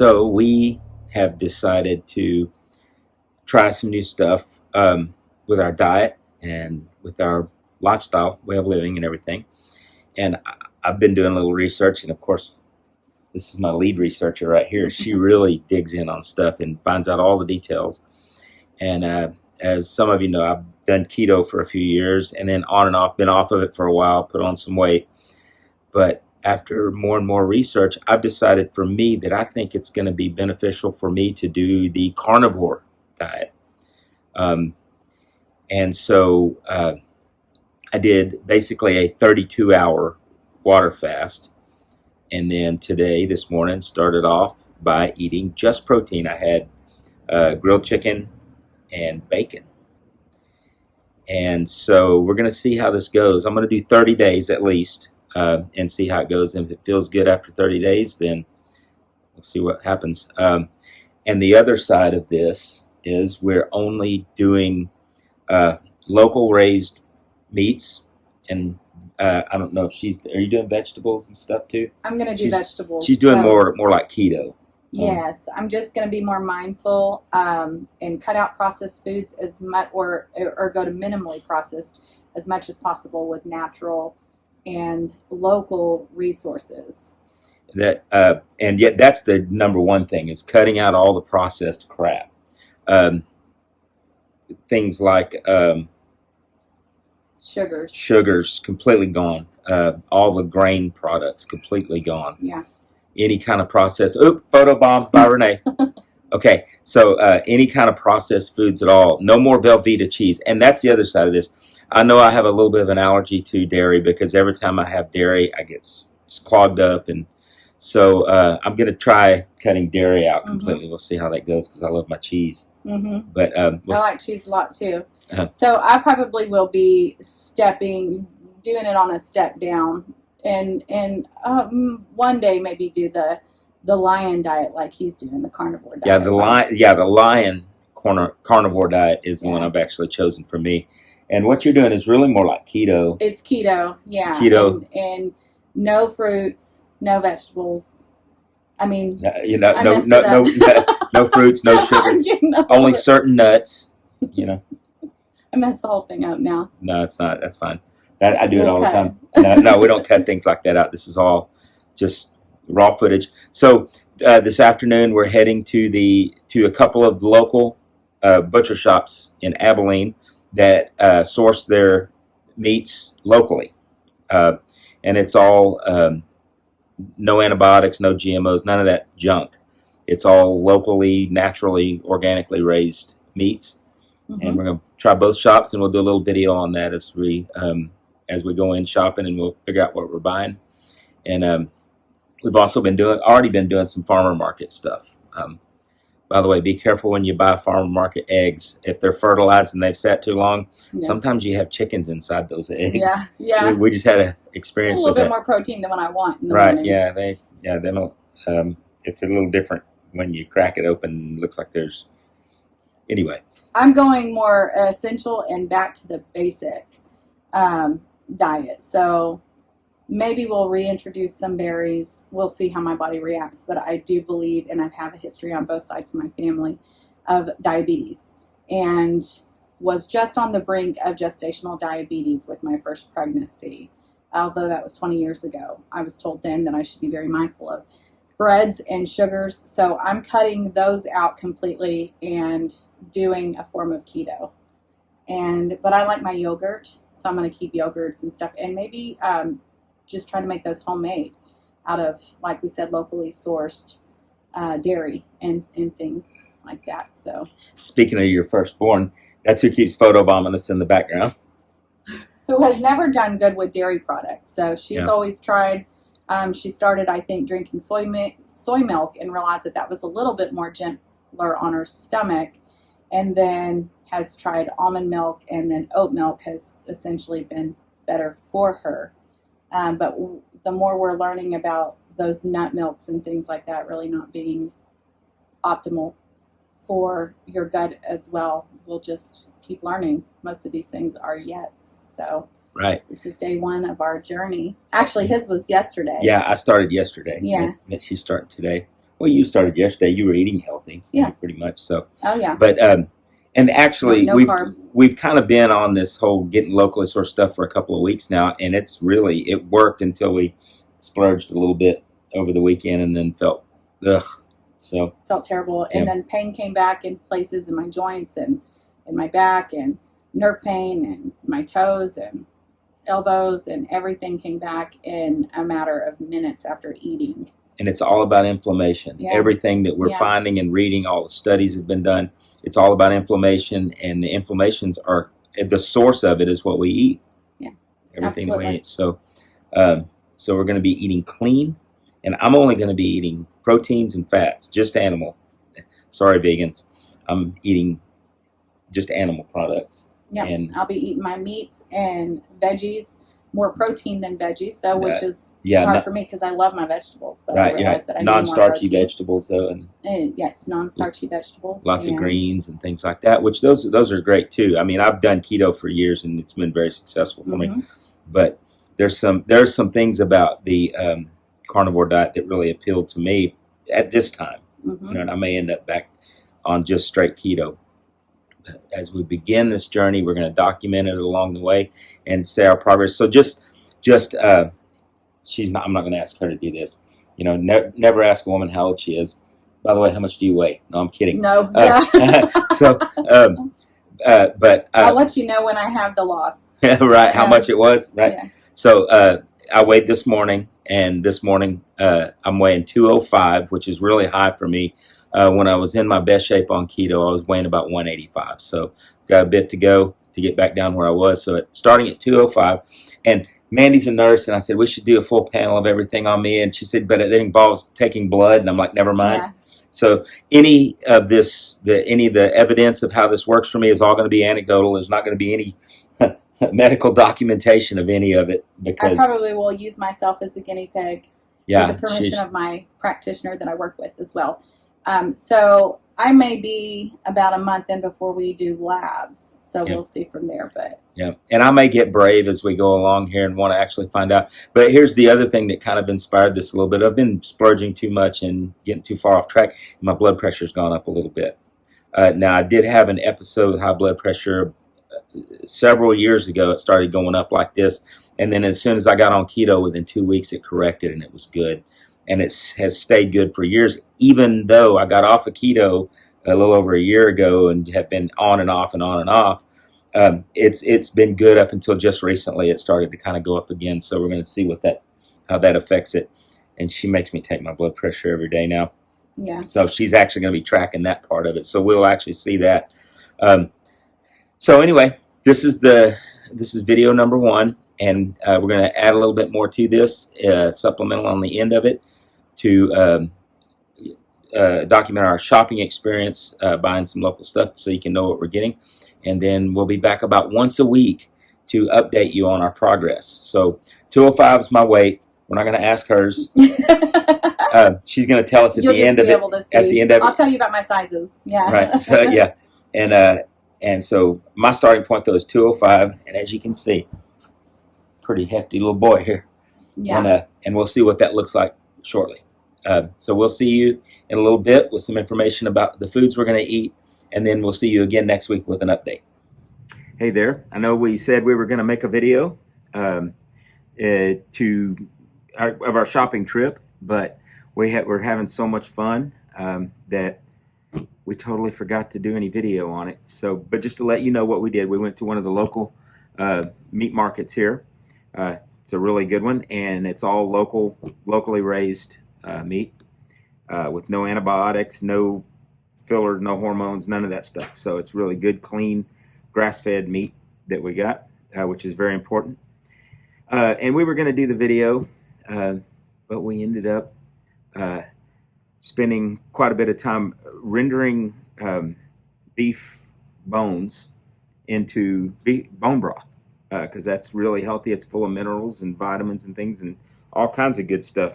So we have decided to try some new stuff with our diet and with our lifestyle, way of living, and everything. And I've been doing a little research, and of course, this is my lead researcher right here. She really digs in on stuff and finds out all the details. And as some of you know, I've done keto for a few years, and then on and off, been off of it for a while, put on some weight. But after more and more research, I've decided for me that I think it's going to be beneficial for me to do the carnivore diet. Um, and so I did basically a 32-hour water fast. And then today, this morning, started off by eating just protein. I had grilled chicken and bacon. And so we're going to see how this goes. I'm going to do 30 days at least and see how it goes. And if it feels good after 30 days, then let's see what happens. And the other side of this is we're only doing local raised meats. And I don't know if are you doing vegetables and stuff too? I'm going to do vegetables. She's doing more like keto. Yes, I'm just going to be more mindful and cut out processed foods as much, or go to minimally processed as much as possible with natural and local resources. And yet that's the number one thing, is cutting out all the processed crap. Things like sugars completely gone. All the grain products completely gone. Yeah. Any kind of processed, photobomb by Renee. Okay, so any kind of processed foods at all. No more Velveeta cheese. And that's the other side of this. I know I have a little bit of an allergy to dairy because every time I have dairy, I get clogged up. And so I'm going to try cutting dairy out completely. We'll see how that goes because I love my cheese. But I like cheese a lot too. So I probably will be doing it on a step down. And one day maybe do the lion diet like he's doing, the carnivore diet. Yeah, the lion carnivore diet is the one I've actually chosen for me. And what you're doing is really more like keto. It's keto, yeah. Keto and no fruits, no vegetables. I mean, no fruits, no sugar, only certain nuts. I messed the whole thing up now. No, it's not. That's fine. I do it all the time. No, we don't cut things like that out. This is all just raw footage. So this afternoon we're heading to a couple of local butcher shops in Abilene that source their meats locally, and it's all no antibiotics, no GMOs, none of that junk. It's all locally, naturally, organically raised meats, and we're going to try both shops, and we'll do a little video on that as we go in shopping, and we'll figure out what we're buying. And we've also already been doing some farmer market stuff. By the way, be careful when you buy farmer market eggs. If they're fertilized and they've sat too long, sometimes you have chickens inside those eggs. Yeah. We just had an experience with that. A little bit more protein than what I want in the right, morning. They don't, it's a little different when you crack it open. It looks like there's, anyway. I'm going more essential and back to the basic diet. So maybe we'll reintroduce some berries. We'll see how my body reacts. But I do believe, and I have a history on both sides of my family of diabetes, and was just on the brink of gestational diabetes with my first pregnancy. Although that was 20 years ago, I was told then that I should be very mindful of breads and sugars. So I'm cutting those out completely and doing a form of keto. But I like my yogurt, so I'm going to keep yogurts and stuff, and maybe just try to make those homemade out of, like we said, locally sourced dairy and things like that. So, speaking of your firstborn, that's who keeps photobombing us in the background. Who has never done good with dairy products. So she's always tried. She started, I think, drinking soy milk and realized that was a little bit more gentler on her stomach, and then has tried almond milk, and then oat milk has essentially been better for her. But the more we're learning about those nut milks and things like that really not being optimal for your gut as well, we'll just keep learning. Most of these things are yets. So this is day one of our journey. Actually, his was yesterday. Yeah, I started yesterday. Yeah. She's starting today. Well, you started yesterday. You were eating healthy, Yeah. pretty much. So, Oh yeah. but and actually, No carb. we've kind of been on this whole getting locally sourced stuff for a couple of weeks now, and it worked until we splurged a little bit over the weekend, and then felt ugh. So Felt terrible, and Yeah. then pain came back in places in my joints and in my back, and nerve pain, and my toes and elbows, and everything came back in a matter of minutes after eating. and it's all about inflammation. Yeah. Everything that we're Yeah. finding and reading, all the studies have been done. It's all about inflammation, and the inflammations are the source of it is what we eat. Yeah. Everything that we Absolutely. eat. So we're going to be eating clean, and I'm only going to be eating proteins and fats, just animal. Sorry, vegans. I'm eating just animal products. Yeah, And I'll be eating my meats and veggies, more protein than veggies though, which is yeah, hard not, for me because I love my vegetables. But I right, realize that I need non-starchy more protein. vegetables though, and Yes, non-starchy vegetables. lots of and- greens and things like that. Which those are great too. I mean, I've done keto for years and it's been very successful for me. Mhm. But there's some things about the carnivore diet that really appealed to me at this time. Mhm. You know, and I may end up back on just straight keto. As we begin this journey, we're going to document it along the way and say our progress. So just she's not. I'm not going to ask her to do this. You know, never ask a woman how old she is. By the way, how much do you weigh? No, I'm kidding. No, yeah. So, but I'll let you know when I have the loss. right, how Yeah. much it was, right? Yeah. So I weighed this morning, and this morning I'm weighing 205, which is really high for me. When I was in my best shape on keto, I was weighing about 185. So got a bit to go to get back down where I was. So starting at 205, and Mandy's a nurse, and I said we should do a full panel of everything on me, and she said, but it involves taking blood, and I'm like, never mind. Yeah. So any of the evidence of how this works for me is all going to be anecdotal. There's not going to be any medical documentation of any of it I because probably will use myself as a guinea pig yeah, with the permission of my practitioner that I work with as well. So I may be about a month in before we do labs. So Yeah. we'll see from there. But yeah, and I may get brave as we go along here and want to actually find out. But here's the other thing that kind of inspired this a little bit. I've been splurging too much and getting too far off track. My blood pressure's gone up a little bit. Now I did have an episode of high blood pressure several years ago. It started going up like this, and then as soon as I got on keto, within 2 weeks it corrected and it was good, and it has stayed good for years. Even though I got off of keto a little over a year ago and have been on and off and on and off, it's been good up until just recently. It started to kind of go up again. So we're going to see how that affects it. And she makes me take my blood pressure every day now. yeah, So she's actually going to be tracking that part of it. So we'll actually see that. So anyway, this is video number 1, and we're going to add a little bit more to this supplemental on the end of it to document our shopping experience, buying some local stuff so you can know what we're getting, and then we'll be back about once a week to update you on our progress. So 205 is my weight. We're not going to ask hers. She's going to tell us at You'll the just end of be it. able to see. At the end of I'll it, tell you about my sizes. Yeah. right? So yeah, and so my starting point though is 205, and as you can see, pretty hefty little boy here. Yeah. And we'll see what that looks like shortly. So we'll see you in a little bit with some information about the foods we're going to eat, and then we'll see you again next week with an update. Hey there. I know we said we were going to make a video of our shopping trip, but we're having so much fun that we totally forgot to do any video on it. So, but just to let you know what we did, we went to one of the local meat markets here. It's a really good one, and it's all locally raised meat with no antibiotics, no fillers, no hormones, none of that stuff. So it's really good, clean, grass-fed meat that we got, which is very important. And we were going to do the video, but we ended up spending quite a bit of time rendering beef bones into bone broth, because that's really healthy. It's full of minerals and vitamins and things and all kinds of good stuff.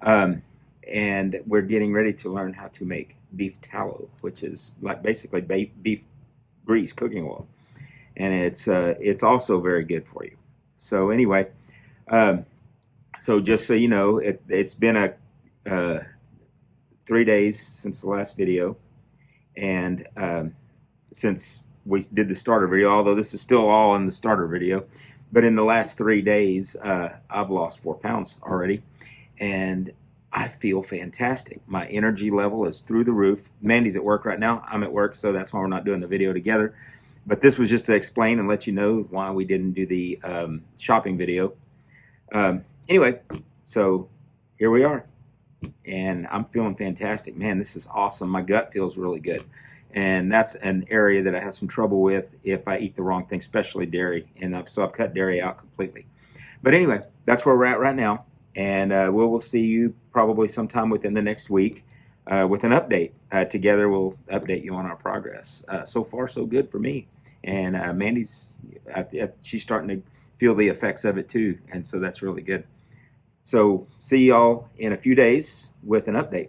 And we're getting ready to learn how to make beef tallow, which is like basically beef grease, cooking oil, and it's also very good for you. So anyway, so just so you know, it's been 3 days since the last video, and since we did the starter video, although this is still all in the starter video, but in the last 3 days, I've lost 4 pounds already, and I feel fantastic. My energy level is through the roof. Mandy's at work right now. I'm at work, so that's why we're not doing the video together. But this was just to explain and let you know why we didn't do the shopping video. Anyway, so here we are, and I'm feeling fantastic. Man, this is awesome. My gut feels really good, and that's an area that I have some trouble with if I eat the wrong thing, especially dairy, and so I've cut dairy out completely. But anyway, that's where we're at right now, and we'll see you probably sometime within the next week with an update. Together we'll update you on our progress. So far so good for me, and Mandy's she's starting to feel the effects of it too, and so that's really good. So see y'all in a few days with an update.